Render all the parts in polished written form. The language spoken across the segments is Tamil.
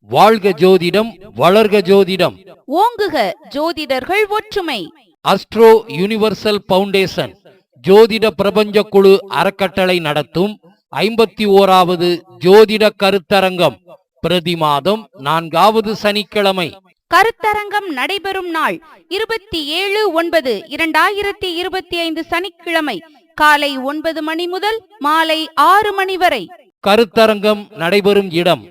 வாழ்க ஜோதிடம், வளர்க ஜோதிடம், ஓங்குக ஜோதிடர்கள் ஒற்றுமை. அஸ்ட்ரோ யுனிவர்சல் பவுண்டேஷன் ஜோதிட பிரபஞ்ச குழு அறக்கட்டளை நடத்தும் 51வது ஜோதிட கருத்தரங்கம் பிரதி மாதம் 4வது சனிக்கிழமை. கருத்தரங்கம் நடைபெறும் நாள் 27/9/2025 சனிக்கிழமை காலை 9 மணி முதல் மாலை 6 மணி வரை. கருத்தரங்கம் நடைபெறும் இடம்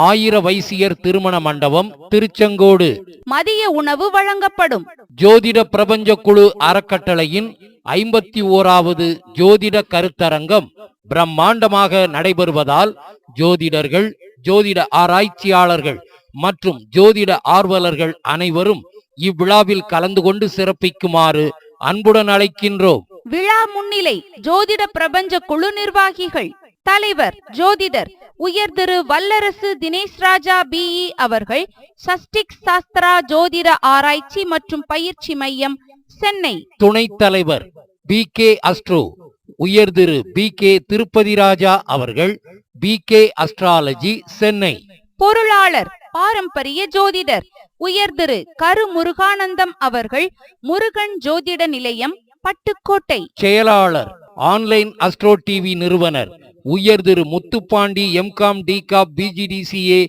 ஆயிர வைசியர் திருமண மண்டபம், திருச்செங்கோடு. மதிய உணவு வழங்கப்படும். ஜோதிட பிரபஞ்ச குழு அறக்கட்டளையின் 51வது ஜோதிட கருத்தரங்கம் பிரம்மாண்டமாக நடைபெறுவதால் ஜோதிடர்கள், ஜோதிட ஆராய்ச்சியாளர்கள் மற்றும் ஜோதிட ஆர்வலர்கள் அனைவரும் இவ்விழாவில் கலந்து கொண்டு சிறப்பிக்குமாறு அன்புடன் அழைக்கின்றோம். விழா முன்னிலை ஜோதிட பிரபஞ்ச குழு நிர்வாகிகள். தலைவர் ஜோதிடர் உயர் திரு வல்லரசு தினேஷ் ராஜா பிஇ அவர்கள், சஷ்டிக் சாஸ்திரா ஜோதிட ஆராய்ச்சி மற்றும் பயிற்சி மையம், சென்னை. துணைத் தலைவர் BK அஸ்ட்ரோ உயர் திரு BK திருப்பதி ராஜா அவர்கள், BK அஸ்ட்ராலஜி, சென்னை. பொருளாளர் பாரம்பரிய ஜோதிடர் உயர் திரு கரு முருகானந்தம் அவர்கள், முருகன் ஜோதிட நிலையம், பட்டுக்கோட்டை. செயலாளர் ஆன்லைன் அஸ்ட்ரோ டிவி நிறுவனர் உயர் Thiru Muthupandi MCom DCOM BGDCA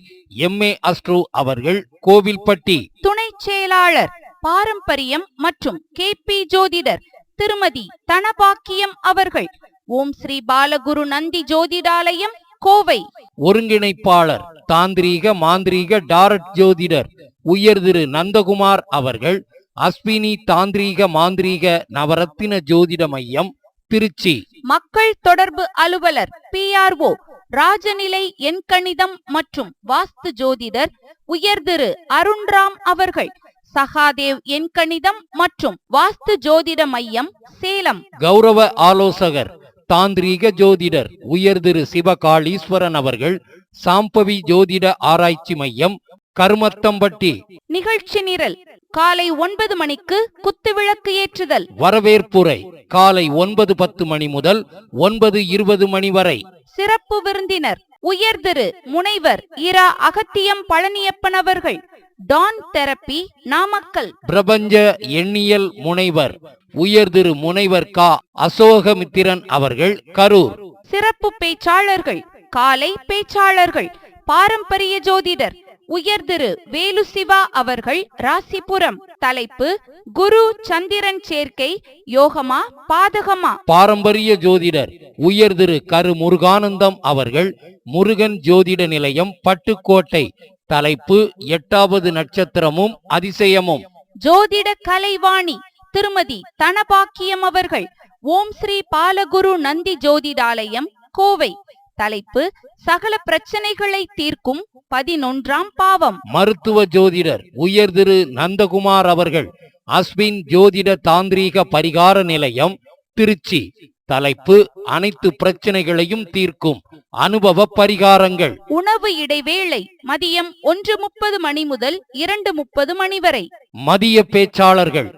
MA astro அவர்கள், கோவில்பட்டி. துணை செயலாளர் பாரம்பரியம் மற்றும் KP ஜோதிடர் திருமதி தனபாக்கியம் அவர்கள், ஓம் ஸ்ரீ பாலகுரு நந்தி ஜோதிடாலயம், கோவை. ஒருங்கிணைப்பாளர் தாந்திரீக மாந்திரீக டாரட் ஜோதிடர் உயர் திரு நந்தகுமார் அவர்கள், அஸ்வினி தாந்திரீக மாந்திரீக நவரத்தின ஜோதிட மையம், திருச்சி. மக்கள் தொடர்பு அலுவலர் PRO ராஜநிலை எண்கணிதம் மற்றும் வாஸ்து ஜோதிடர் உயர் திரு அருண்ராம் அவர்கள், சகாதேவ் எண்கணிதம் மற்றும் வாஸ்து ஜோதிட மையம், சேலம். கௌரவ ஆலோசகர் தாந்திரீக ஜோதிடர் உயர் திரு சிவகாளீஸ்வரன் அவர்கள், சாம்பவி ஜோதிட ஆராய்ச்சி மையம், கருமத்தம்பட்டி. நிகழ்ச்சி நிரல் காலை 9 மணிக்கு குத்துவிளக்கு ஏற்றுதல். வரவேற்புரை காலை 9:10 மணி முதல் 9:20 மணி வரை. சிறப்பு விருந்தினர் உயர் திரு முனைவர் இரா அகத்தியம் பழனியப்பன் அவர்கள், டான் தெரப்பி, நாமக்கல். பிரபஞ்ச எண்ணியல் முனைவர் உயர் திரு முனைவர் K அசோகமித்திரன் அவர்கள், கரூர். சிறப்பு பேச்சாளர்கள் காலை பேச்சாளர்கள் பாரம்பரிய ஜோதிடர் உயர் திரு வேலு சிவா அவர்கள், ராசிபுரம். தலைப்பு குரு சந்திரன் சேர்க்கை, யோகமா பாதகமா. பாரம்பரிய ஜோதிடர் உயர் திரு கரு முருகானந்தம் அவர்கள், முருகன் ஜோதிட நிலையம், பட்டுக்கோட்டை. தலைப்பு 8வது நட்சத்திரமும் அதிசயமும். ஜோதிட கலைவாணி திருமதி தனபாக்கியம் அவர்கள், ஓம் ஸ்ரீ பாலகுரு நந்தி ஜோதிடாலயம், கோவை. தலைப்பு சகல பிரச்சனைகளை தீர்க்கும் 11ஆம் பாவம். மருத்துவ ஜோதிடர் உயர் திரு நந்தகுமார் அவர்கள், அஸ்வின் ஜோதிட தாந்திரீக பரிகார நிலையம், திருச்சி. தலைப்பு அனைத்து பிரச்சனைகளையும் தீர்க்கும் அனுபவ பரிகாரங்கள். உணவு இடைவேளை மதியம் 1:30 மணி முதல் 2:30 மணி வரை. மதிய பேச்சாளர்கள்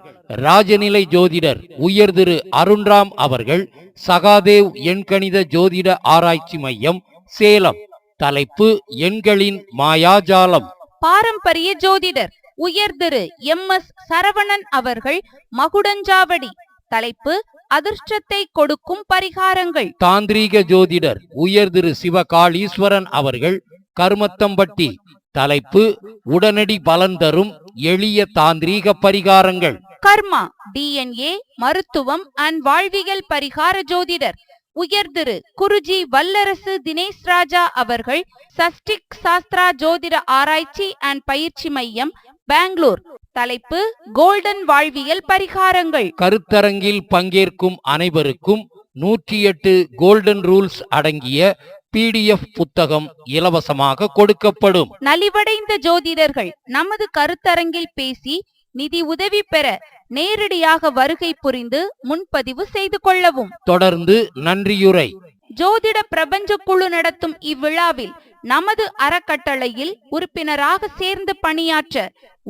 ராஜநிலை ஜோதிடர் உயர் திரு அருண்ராம் அவர்கள், சகாதேவ் எண்கணித ஜோதிட ஆராய்ச்சி மையம், சேலம். தலைப்பு எண்களின் மாயாஜாலம். பாரம்பரிய ஜோதிடர் உயர் திரு MS சரவணன் அவர்கள், மகுடஞ்சாவடி. தலைப்பு அதிர்ஷ்டத்தை கொடுக்கும் பரிகாரங்கள். தாந்திரீக ஜோதிடர் உயர் திரு சிவகாளீஸ்வரன் அவர்கள், கருமத்தம்பட்டி. தலைப்பு உடனடி பலன் தரும் எளிய தாந்திரீக பரிகாரங்கள். கர்மா DNA மருத்துவம் அண்ட் வாழ்வியல் பரிகார ஜோதிடர் உயர் திரு குருஜி வல்லரசு தினேஷ் ராஜா அவர்கள், சஷ்டிக் சாஸ்திரா ஜோதிட ஆராய்ச்சி அண்ட் பயிற்சி மையம், பெங்களூர். தலைப்பு கோல்டன் வாழ்வியல் பரிகாரங்கள். கருத்தரங்கில் பங்கேற்கும் அனைவருக்கும் 108 கோல்டன் ரூல்ஸ் அடங்கிய PDF புத்தகம் இலவசமாக கொடுக்கப்படும். நலிவடைந்த ஜோதிடர்கள் நமது கருத்தரங்கில் பேசி நிதி உதவி பெற நேரடியாக வருகை புரிந்து முன்பதிவு செய்து கொள்ளவும். தொடர்ந்து நன்றியுரை. ஜோதிட பிரபஞ்ச குழு நடத்தும் இவ்விழாவில் நமது அறக்கட்டளையில் உறுப்பினராக சேர்ந்து பணியாற்ற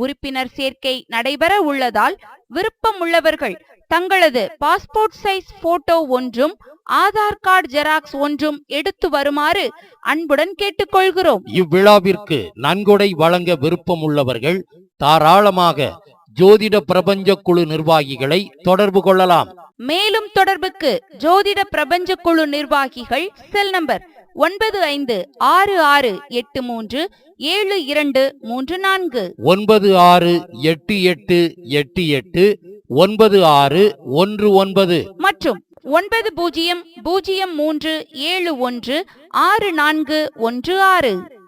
உறுப்பினர் சேர்க்கை நடைபெற உள்ளதால் விருப்பம் உள்ளவர்கள் தங்களது பாஸ்போர்ட் சைஸ் போட்டோ ஒன்றும் ஆதார் கார்டு ஜெராக்ஸ் ஒன்றும் எடுத்து வருமாறு அன்புடன் கேட்டுக்கொள்கிறோம். இவ்விழாவிற்கு நன்கொடை வழங்க விருப்பமுள்ளவர்கள் தாராளமாக ஜோதிட பிரபஞ்ச குழு நிர்வாகிகளை தொடர்பு கொள்ளலாம். மேலும் தொடர்புக்கு ஜோதிட பிரபஞ்ச குழு நிர்வாகிகள் செல் நம்பர் 9566837234 9688889619 மற்றும் 9003716416.